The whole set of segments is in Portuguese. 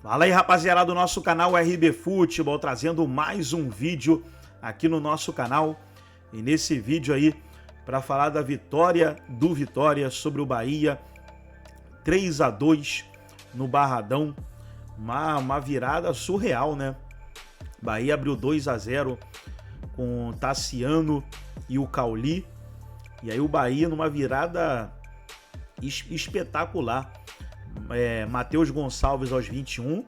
Fala aí, rapaziada do nosso canal RB Futebol, trazendo mais um vídeo aqui no nosso canal. E nesse vídeo aí, para falar da vitória do Vitória sobre o Bahia, 3-2 no Barradão. Uma virada surreal, né? Bahia abriu 2-0 com o Tassiano e o Cauli. E aí o Bahia numa virada espetacular. Matheus Gonçalves aos 21,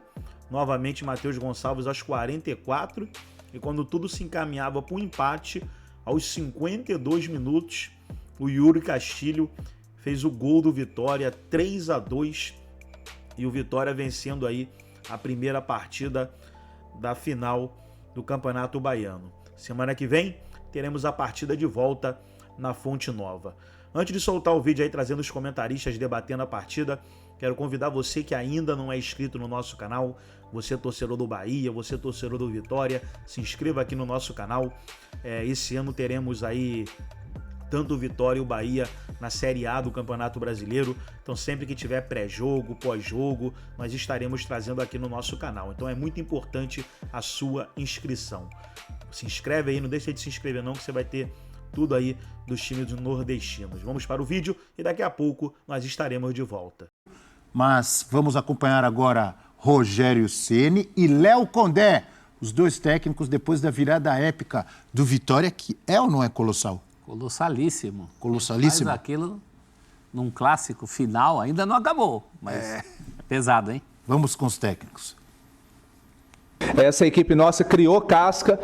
novamente Matheus Gonçalves aos 44, e quando tudo se encaminhava para o empate, aos 52 minutos, o Yuri Castilho fez o gol do Vitória, 3-2, e o Vitória vencendo aí a primeira partida da final do Campeonato Baiano. Semana que vem teremos a partida de volta na Fonte Nova. Antes de soltar o vídeo aí trazendo os comentaristas debatendo a partida, quero convidar você que ainda não é inscrito no nosso canal, você torcedor do Bahia, você torcedor do Vitória, se inscreva aqui no nosso canal. Esse ano teremos aí tanto o Vitória e o Bahia na Série A do Campeonato Brasileiro. Então sempre que tiver pré-jogo, pós-jogo, nós estaremos trazendo aqui no nosso canal. Então é muito importante a sua inscrição. Se inscreve aí, não deixa de se inscrever não, que você vai ter tudo aí dos times nordestinos. Vamos para o vídeo e daqui a pouco nós estaremos de volta. Mas vamos acompanhar agora Rogério Ceni e Léo Condé, os dois técnicos depois da virada épica do Vitória, que é ou não é colossal? Colossalíssimo. Colossalíssimo? Mas aquilo, num clássico final, ainda não acabou, mas pesado, hein? Vamos com os técnicos. Essa equipe nossa criou casca,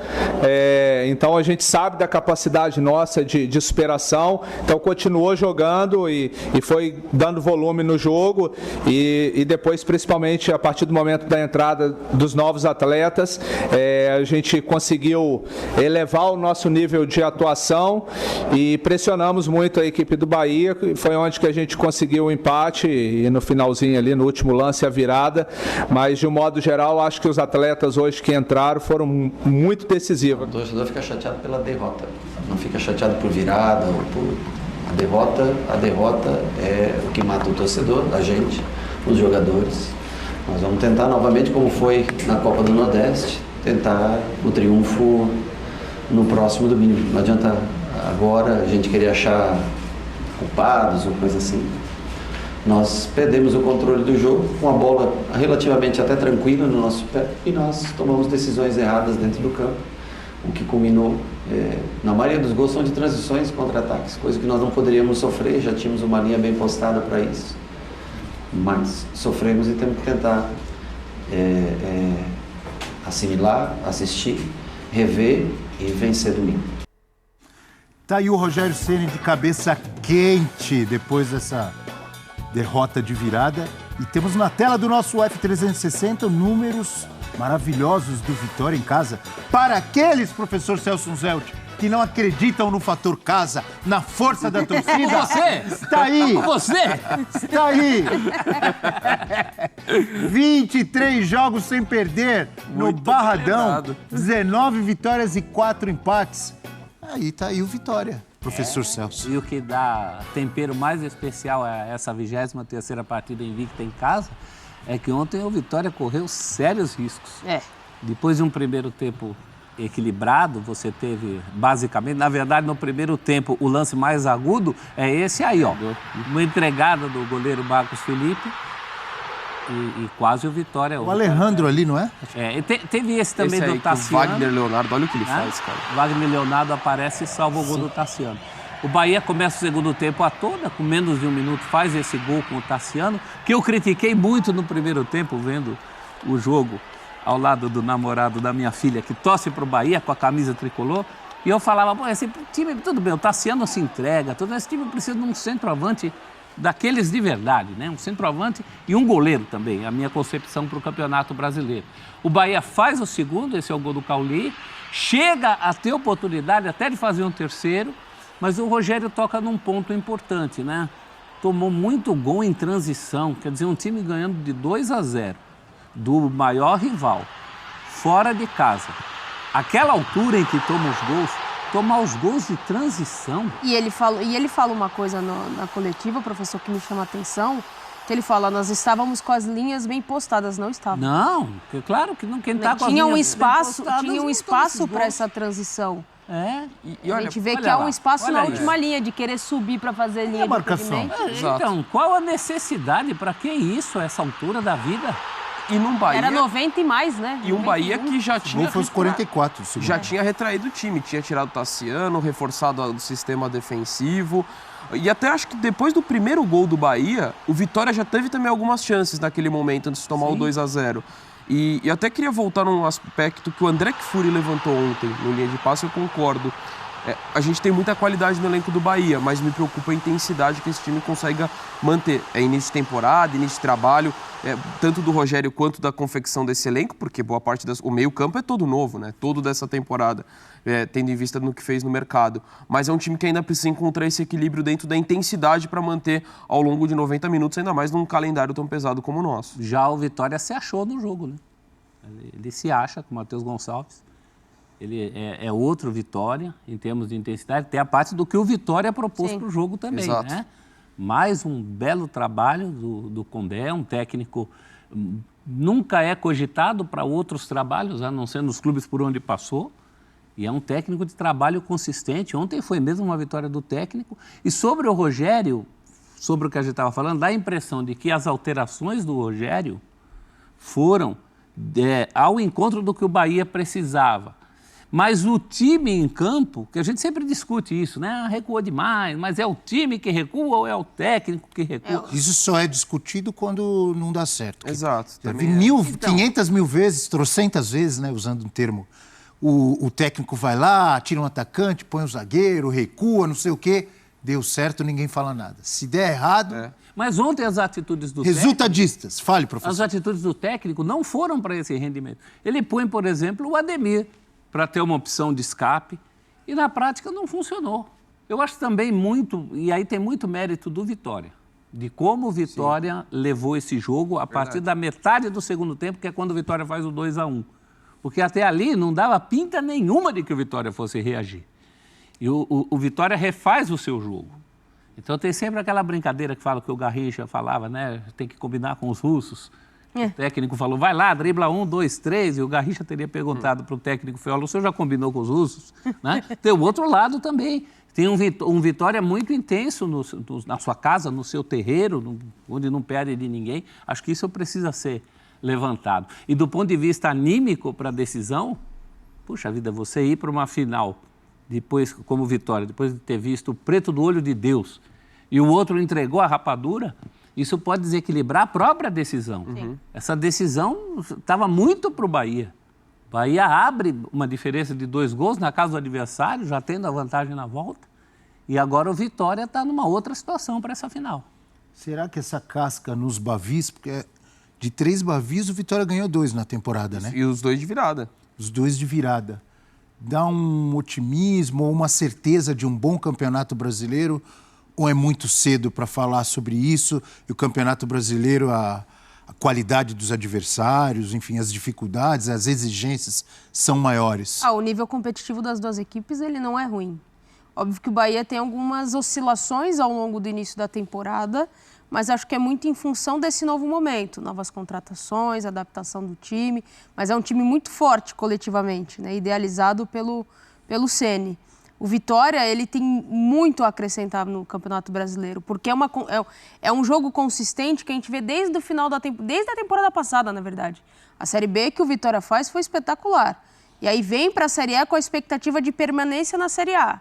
então a gente sabe da capacidade nossa de superação, então continuou jogando e foi dando volume no jogo e depois, principalmente a partir do momento da entrada dos novos atletas, a gente conseguiu elevar o nosso nível de atuação e pressionamos muito a equipe do Bahia, foi onde que a gente conseguiu o empate e no finalzinho ali, no último lance, a virada, mas de um modo geral acho que os atletas hoje que entraram foram muito decisivos. O torcedor fica chateado pela derrota, não fica chateado por virada ou por a derrota é o que mata o torcedor, a gente, os jogadores. Nós vamos tentar novamente, como foi na Copa do Nordeste, tentar o triunfo no próximo domingo. Não adianta agora a gente querer achar culpados ou coisa assim. Nós perdemos o controle do jogo, com a bola relativamente até tranquila no nosso pé, e nós tomamos decisões erradas dentro do campo, o que culminou, na maioria dos gols são de transições e contra-ataques, coisa que nós não poderíamos sofrer, já tínhamos uma linha bem postada para isso, mas sofremos e temos que tentar assimilar, assistir, rever e vencer domingo. Tá aí o Rogério Ceni de cabeça quente depois dessa derrota de virada. E temos na tela do nosso F360 números maravilhosos do Vitória em casa. Para aqueles, professor Celso Zelt, que não acreditam no fator casa, na força da torcida. Você! Está aí! Você! Está aí! 23 jogos sem perder no Barradão. 19 vitórias e 4 empates. Aí tá aí o Vitória, professor Celso. E o que dá tempero mais especial a essa 23ª partida invicta em casa é que ontem o Vitória correu sérios riscos. Depois de um primeiro tempo equilibrado, você teve basicamente, na verdade no primeiro tempo o lance mais agudo é esse aí, ó. Uma entregada do goleiro Marcos Felipe e quase o Vitória. O Alejandro ali, não é? Teve esse também esse do aí, Tassiano. o Wagner Leonardo, olha o que ele faz, cara. O Wagner Leonardo aparece e salva o gol do Tassiano. O Bahia começa o segundo tempo a toda, com menos de um minuto, faz esse gol com o Tassiano, que eu critiquei muito no primeiro tempo, vendo o jogo ao lado do namorado da minha filha, que torce para o Bahia com a camisa tricolor, e eu falava, pô, esse time, tudo bem, o Tassiano se entrega, todo esse time precisa de um centroavante daqueles de verdade, né? Um centroavante e um goleiro também, a minha concepção para o Campeonato Brasileiro. O Bahia faz o segundo, esse é o gol do Cauli, chega a ter oportunidade até de fazer um terceiro, mas o Rogério toca num ponto importante, né? Tomou muito gol em transição, quer dizer, um time ganhando de 2-0 do maior rival, fora de casa. Aquela altura em que toma os gols, tomar os gols de transição. E ele fala uma coisa na coletiva, professor, que me chama a atenção, Que ele fala, nós estávamos com as linhas bem postadas, não estávamos. Não, claro que não. Quem está com as Tinha um linhas espaço, bem postadas, tinha um não espaço toma para esses essa transição. gols. É. E A olha, gente vê olha que há lá, um espaço olha na aí. última linha de querer subir para fazer linha de marcação? impedimento. Exato. Então, qual a necessidade? Para que isso, a essa altura da vida? e num Bahia... Era 90 e mais, né? E um 91. Bahia que já O tinha... gol foi os 44 do segundo. Já tinha retraído o time, tinha tirado o Tassiano, reforçado o sistema defensivo. E até acho que depois do primeiro gol do Bahia, o Vitória já teve também algumas chances naquele momento, antes de tomar o 2-0. E até queria voltar num aspecto que o André Kfouri levantou ontem, no linha de passe, eu concordo. A gente tem muita qualidade no elenco do Bahia, mas me preocupa a intensidade que esse time consiga manter. É início de temporada, início de trabalho, tanto do Rogério quanto da confecção desse elenco, porque boa parte o meio-campo é todo novo, né? Todo dessa temporada, tendo em vista no que fez no mercado. Mas é um time que ainda precisa encontrar esse equilíbrio dentro da intensidade para manter ao longo de 90 minutos, ainda mais num calendário tão pesado como o nosso. Já o Vitória se achou no jogo, né? Ele se acha com o Matheus Gonçalves. Ele é outro Vitória em termos de intensidade. Tem a parte do que o Vitória propôs para o jogo também, Exato. né? Mais um belo trabalho do Condé, um técnico nunca é cogitado para outros trabalhos, a não ser nos clubes por onde passou. E é um técnico de trabalho consistente. Ontem foi mesmo uma vitória do técnico. E sobre o Rogério, sobre o que a gente estava falando, dá a impressão de que as alterações do Rogério foram ao encontro do que o Bahia precisava. Mas o time em campo, que a gente sempre discute isso, né? Recuou demais, mas é o time que recua ou é o técnico que recua? Isso só é discutido quando não dá certo. Exato. Já vi também 500 mil vezes, trocentas vezes, né, usando um termo. O técnico vai lá, tira um atacante, põe um zagueiro, recua, não sei o quê. Deu certo, ninguém fala nada. Se der errado... Mas ontem as atitudes do Resultadistas. Fale, as professor. atitudes do técnico não foram para esse rendimento. Ele põe, por exemplo, o Ademir para ter uma opção de escape e na prática não funcionou. Eu acho também muito, e aí tem muito mérito do Vitória, de como o Vitória levou esse jogo a partir da metade do segundo tempo, que é quando o Vitória faz o 2-1. Porque até ali não dava pinta nenhuma de que o Vitória fosse reagir. E o Vitória refaz o seu jogo. Então tem sempre aquela brincadeira que fala que o Garrincha falava, né? Tem que combinar com os russos. O técnico falou, vai lá, dribla 1, 2, 3, e o Garrincha teria perguntado para o técnico Feola, o senhor já combinou com os russos? Né? Tem o outro lado também. Tem um Vitória muito intenso na sua casa, no seu terreiro, onde não perde de ninguém. Acho que isso precisa ser levantado. E do ponto de vista anímico para a decisão, puxa vida, você ir para uma final, depois como Vitória, depois de ter visto o preto do olho de Deus, e o outro entregou a rapadura, isso pode desequilibrar a própria decisão. Essa decisão estava muito para o Bahia. O Bahia abre uma diferença de 2 gols na casa do adversário, já tendo a vantagem na volta. E agora o Vitória está numa outra situação para essa final. Será que essa casca nos Bavis, porque de 3 Bavis o Vitória ganhou 2 na temporada, né? E os 2 de virada. Os 2 de virada. Dá um otimismo ou uma certeza de um bom campeonato brasileiro? Ou é muito cedo para falar sobre isso? E o Campeonato Brasileiro, a qualidade dos adversários, enfim, as dificuldades, as exigências são maiores? O nível competitivo das duas equipes ele não é ruim. Óbvio que o Bahia tem algumas oscilações ao longo do início da temporada, mas acho que é muito em função desse novo momento. Novas contratações, adaptação do time, mas é um time muito forte coletivamente, né? Idealizado pelo Ceni. O Vitória, ele tem muito a acrescentar no Campeonato Brasileiro, porque é um jogo consistente que a gente vê desde o final desde a temporada passada, na verdade. A Série B que o Vitória faz foi espetacular. E aí vem para a Série A com a expectativa de permanência na Série A.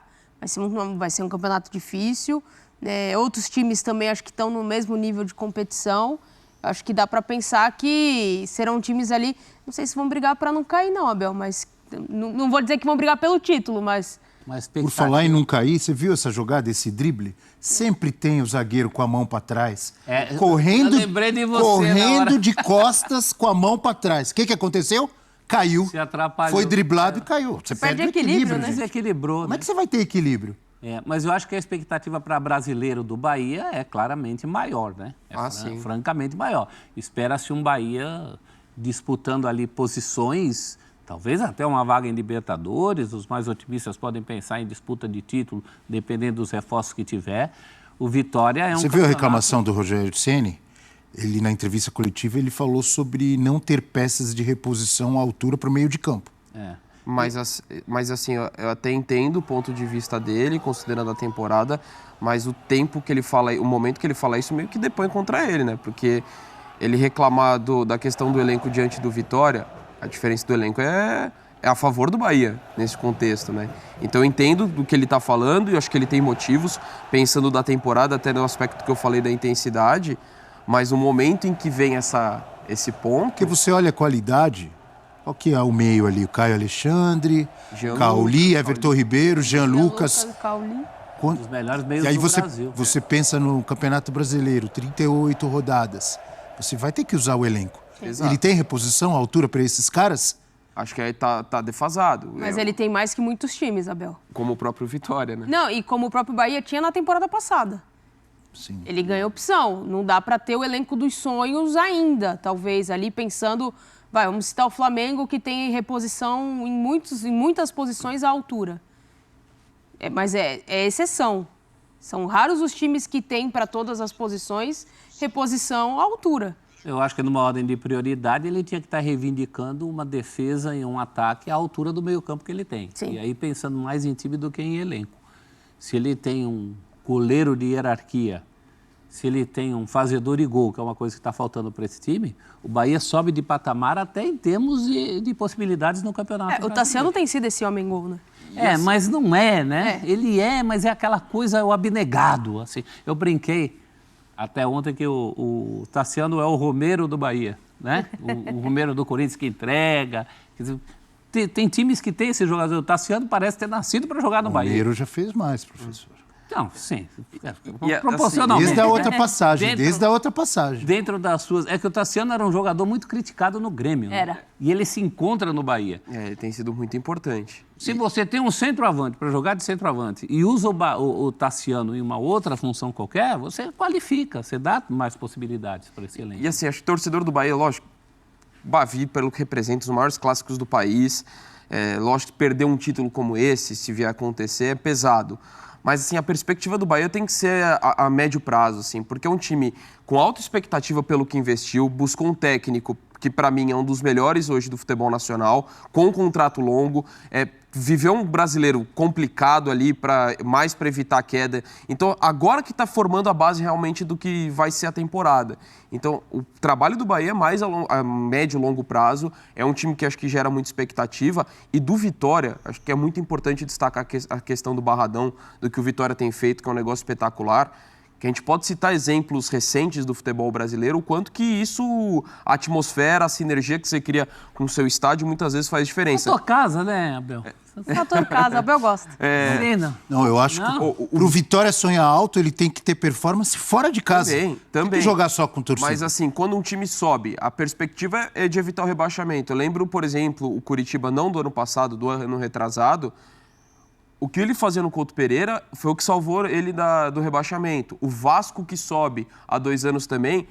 Vai ser um campeonato difícil, né? Outros times também acho que estão no mesmo nível de competição. Acho que dá para pensar que serão times ali, não sei se vão brigar para não cair não, Abel, mas não vou dizer que vão brigar pelo título, mas... Por falar em não cair, você viu essa jogada, esse drible? Sempre tem o zagueiro com a mão para trás, correndo, eu lembrei de você de costas com a mão para trás. O que aconteceu? Caiu, Se atrapalhou. foi driblado e caiu. Você perde o equilíbrio, né? Desequilibrou, Como é que você vai ter equilíbrio? Mas eu acho que a expectativa para brasileiro do Bahia é claramente maior, né? Sim. Francamente maior. Espera-se um Bahia disputando ali posições, talvez até uma vaga em Libertadores. Os mais otimistas podem pensar em disputa de título, dependendo dos reforços que tiver. O Vitória é um Você viu a reclamação do Rogério Ceni? Ele, na entrevista coletiva, ele falou sobre não ter peças de reposição à altura para o meio de campo. Mas assim, eu até entendo o ponto de vista dele, considerando a temporada, mas o tempo que ele fala, o momento que ele fala isso meio que depõe contra ele, né? Porque ele reclamar da questão do elenco diante do Vitória, a diferença do elenco é a favor do Bahia, nesse contexto, né? Então eu entendo do que ele está falando e acho que ele tem motivos, pensando da temporada, até no aspecto que eu falei da intensidade, mas no momento em que vem esse ponto... Porque você olha a qualidade, qual que é o meio ali? O Caio Alexandre, Cauli, Everton Ribeiro, Jean Lucas... Um dos melhores meios e aí do Brasil. Você pensa no Campeonato Brasileiro, 38 rodadas. Você vai ter que usar o elenco. Exato. Ele tem reposição à altura para esses caras? Acho que aí tá defasado. Mas ele tem mais que muitos times, Abel. Como o próprio Vitória, né? Não, e como o próprio Bahia tinha na temporada passada. Sim. Ele ganha opção. Não dá para ter o elenco dos sonhos ainda, talvez, ali pensando... vamos citar o Flamengo, que tem reposição em muitas posições à altura. Mas é exceção. São raros os times que têm para todas as posições reposição à altura. Eu acho que numa ordem de prioridade ele tinha que estar reivindicando uma defesa e um ataque à altura do meio-campo que ele tem. Sim. E aí pensando mais em time do que em elenco. Se ele tem um goleiro de hierarquia, se ele tem um fazedor de gol, que é uma coisa que está faltando para esse time, o Bahia sobe de patamar até em termos de possibilidades no campeonato brasileiro. O Tassiano tem sido esse homem-gol, né? Mas não é, né? Ele mas é aquela coisa, o abnegado, assim. Eu brinquei até ontem que o Tassiano é o Romero do Bahia, né? O Romero do Corinthians que entrega. Quer dizer, tem times que tem esse jogador. O Tassiano parece ter nascido para jogar no Bahia. O Romero já fez mais, professor. Não, sim. Proporcionalmente. Desde a outra passagem. Dentro das suas... É que o Tassiano era um jogador muito criticado no Grêmio. Era. Né? E ele se encontra no Bahia. Ele tem sido muito importante. Se você tem um centroavante para jogar de centroavante e usa o Tassiano em uma outra função qualquer, você qualifica, você dá mais possibilidades para esse elenco. E assim, acho que o torcedor do Bahia, lógico, Bavi, pelo que representa os maiores clássicos do país, lógico que perder um título como esse, se vier a acontecer, é pesado. Mas, assim, a perspectiva do Bahia tem que ser a médio prazo, assim, porque é um time com alta expectativa pelo que investiu, buscou um técnico que, para mim, é um dos melhores hoje do futebol nacional, com um contrato longo, viveu um brasileiro complicado ali, mais para evitar a queda. Então, agora que está formando a base realmente do que vai ser a temporada. Então, o trabalho do Bahia é mais a médio e longo prazo, é um time que acho que gera muita expectativa. E do Vitória, acho que é muito importante destacar a questão do Barradão, do que o Vitória tem feito, que é um negócio espetacular. Que a gente pode citar exemplos recentes do futebol brasileiro, o quanto que isso, a atmosfera, a sinergia que você cria com o seu estádio, muitas vezes faz diferença. Fator casa, né, Abel? Fator casa, Abel gosta. Não, eu acho que pro Vitória sonhar alto, ele tem que ter performance fora de casa. Também. Tem que jogar só com torcida. Mas assim, quando um time sobe, a perspectiva é de evitar o rebaixamento. Eu lembro, por exemplo, o Curitiba, não do ano passado, do ano retrasado, o que ele fazia no Couto Pereira foi o que salvou ele do rebaixamento. O Vasco, que sobe há 2 anos também,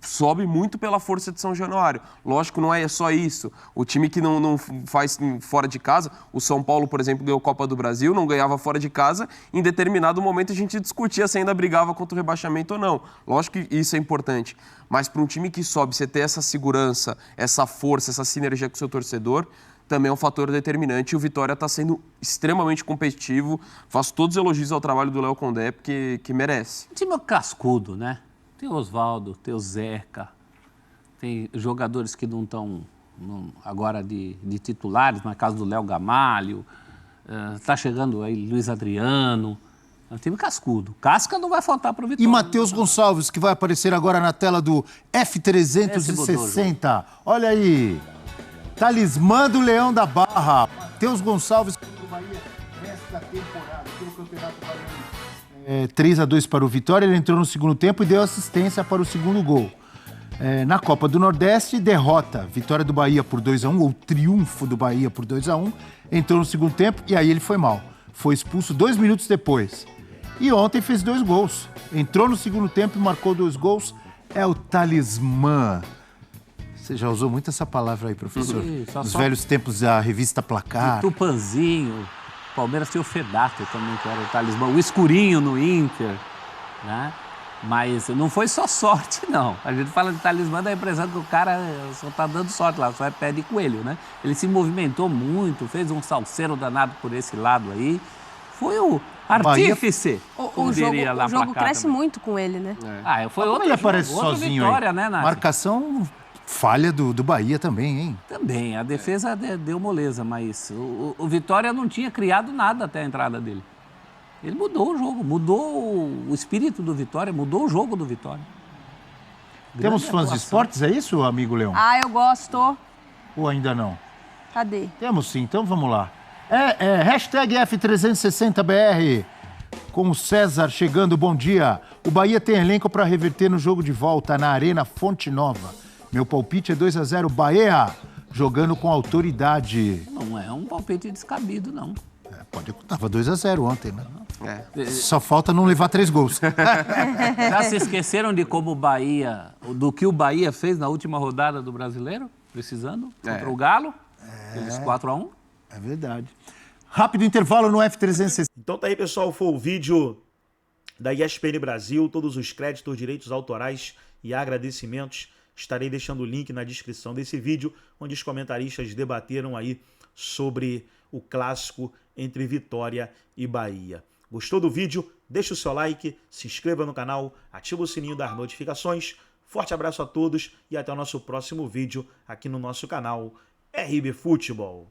sobe muito pela força de São Januário. Lógico, não é só isso. O time que não faz fora de casa, o São Paulo, por exemplo, ganhou a Copa do Brasil, não ganhava fora de casa. Em determinado momento a gente discutia se ainda brigava contra o rebaixamento ou não. Lógico que isso é importante. Mas para um time que sobe, você ter essa segurança, essa força, essa sinergia com o seu torcedor, também é um fator determinante. E o Vitória está sendo extremamente competitivo. Faço todos os elogios ao trabalho do Léo Condé, porque que merece. O time é cascudo, né? Tem o Oswaldo, tem o Zeca, tem jogadores que não estão agora de titulares, no caso do Léo Gamalho, está chegando aí Luiz Adriano. É um time cascudo. Casca não vai faltar para o Vitória. E Matheus Gonçalves, que vai aparecer agora na tela do F360. Olha aí. Talismã do Leão da Barra. Matheus Gonçalves pelo Bahia nesta temporada, pelo Campeonato Baiano. 3-2 para o Vitória, ele entrou no segundo tempo e deu assistência para o segundo gol. Na Copa do Nordeste, derrota. Vitória do Bahia por 2-1, ou triunfo do Bahia por 2-1. Entrou no segundo tempo e aí ele foi mal. Foi expulso 2 minutos depois. E ontem fez 2 gols. Entrou no segundo tempo e marcou 2 gols. É o talismã. Você já usou muito essa palavra aí, professor? Sim, Nos velhos tempos da revista Placar. O Tupanzinho. Palmeiras tem o Fedato também, que era o talismã. O Escurinho no Inter. Né? Mas não foi só sorte, não. A gente fala de talismã, dá a impressão que o cara só tá dando sorte lá, só é pé de coelho, né? Ele se movimentou muito, fez um salseiro danado por esse lado aí. Foi o artífice, O jogo cresce muito com ele, né? Foi Como outro ele aparece jogo, outra sozinho vitória, aí? né, Nath? Marcação falha do Bahia também, hein? Também, a defesa deu moleza, mas o Vitória não tinha criado nada até a entrada dele. Ele mudou o jogo, mudou o espírito do Vitória, mudou o jogo do Vitória. Temos fãs de esportes, é isso, amigo Leão? Eu gosto. Ou ainda não? Cadê? Temos sim, então vamos lá. Hashtag F360BR. Com o César chegando, bom dia. O Bahia tem elenco para reverter no jogo de volta na Arena Fonte Nova. Meu palpite é 2-0 Bahia, jogando com autoridade. Não é um palpite descabido, não. Tava 2-0 ontem, né? Só falta não levar 3 gols. Já se esqueceram de como do que o Bahia fez na última rodada do Brasileiro? Precisando? Contra o Galo? Eles 4-1? É verdade. Rápido intervalo no F360. Então tá aí, pessoal, foi o vídeo da ESPN Brasil, todos os créditos, direitos autorais e agradecimentos. Estarei deixando o link na descrição desse vídeo, onde os comentaristas debateram aí sobre o clássico entre Vitória e Bahia. Gostou do vídeo? Deixa o seu like, se inscreva no canal, ativa o sininho das notificações. Forte abraço a todos e até o nosso próximo vídeo aqui no nosso canal RB Futebol.